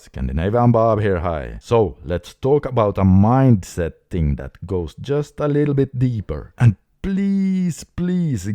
Scandinavian Bob here, hi. So, let's talk about a mindset thing that goes just a little bit deeper. And please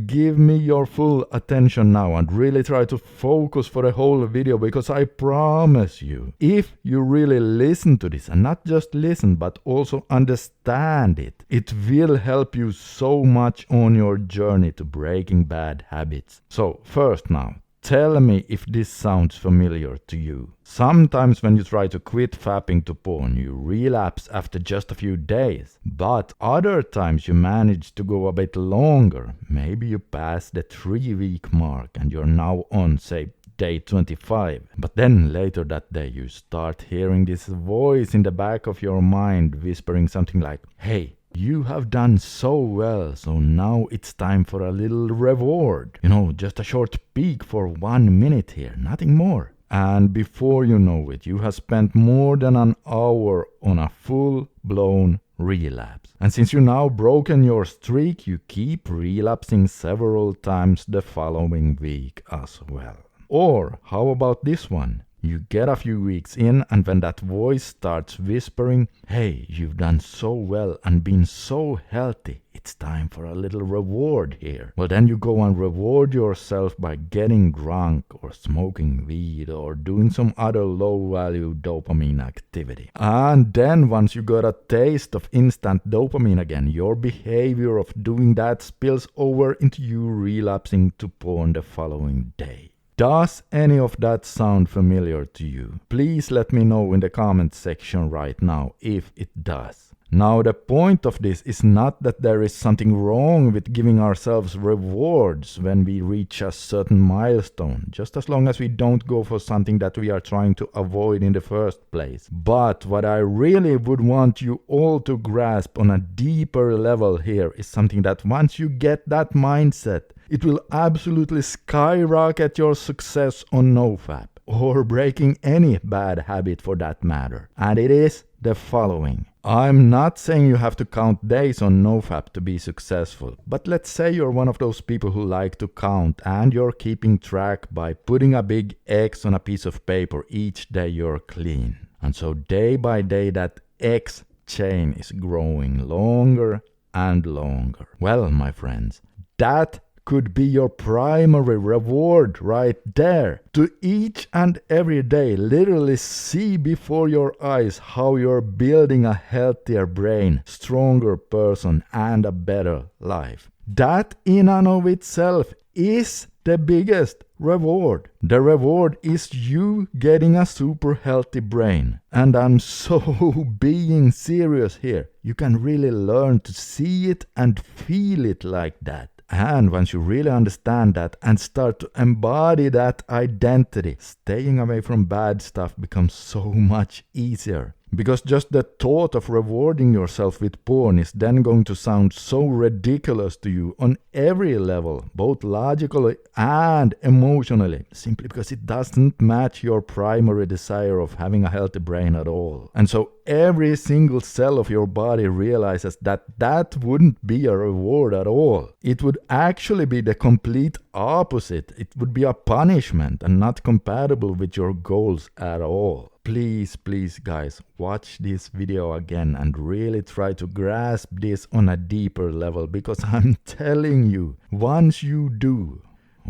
give me your full attention now and really try to focus for the whole video, because I promise you, if you really listen to this, and not just listen but also understand it, it will help you so much on your journey to breaking bad habits. So first now, tell me if this sounds familiar to you. Sometimes when you try to quit fapping to porn, you relapse after just a few days. But other times you manage to go a bit longer. Maybe you pass the 3-week mark and you're now on, say, day 25. But then later that day you start hearing this voice in the back of your mind whispering something like, hey, you have done so well, so now it's time for a little reward. You know, just a short peek for 1 minute here, nothing more. And before you know it, you have spent more than an hour on a full-blown relapse. And since you now broken your streak, you keep relapsing several times the following week as well. Or how about this one? You get a few weeks in, and when that voice starts whispering, hey, you've done so well and been so healthy, it's time for a little reward here. Well, then you go and reward yourself by getting drunk or smoking weed or doing some other low-value dopamine activity. And then once you got a taste of instant dopamine again, your behavior of doing that spills over into you relapsing to porn the following day. Does any of that sound familiar to you? Please let me know in the comment section right now if it does. Now, the point of this is not that there is something wrong with giving ourselves rewards when we reach a certain milestone, just as long as we don't go for something that we are trying to avoid in the first place. But what I really would want you all to grasp on a deeper level here is something that once you get that mindset, it will absolutely skyrocket your success on NoFap, or breaking any bad habit for that matter. And it is the following. I'm not saying you have to count days on NoFap to be successful, but let's say you're one of those people who like to count and you're keeping track by putting a big X on a piece of paper each day you're clean. And so day by day that X chain is growing longer and longer. Well, my friends, that could be your primary reward right there. To each and every day literally see before your eyes how you're building a healthier brain, stronger person, and a better life. That in and of itself is the biggest reward. The reward is you getting a super healthy brain. And I'm so being serious here. You can really learn to see it and feel it like that. And once you really understand that and start to embody that identity, staying away from bad stuff becomes so much easier. Because just the thought of rewarding yourself with porn is then going to sound so ridiculous to you on every level, both logically and emotionally, simply because it doesn't match your primary desire of having a healthy brain at all. And so every single cell of your body realizes that that wouldn't be a reward at all. It would actually be the complete opposite. It would be a punishment and not compatible with your goals at all. Please guys, watch this video again and really try to grasp this on a deeper level, because I'm telling you, once you do,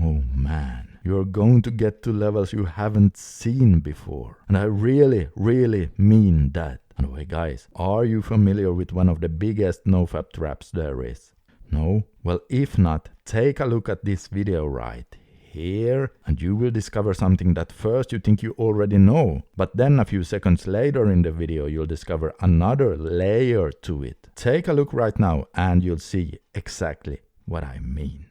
oh man, you're going to get to levels you haven't seen before. And I really mean that. Anyway guys, are you familiar with one of the biggest NoFap traps there is? No? Well, if not, take a look at this video right here and you will discover something that first you think you already know, but then a few seconds later in the video you'll discover another layer to it. Take a look right now and you'll see exactly what I mean.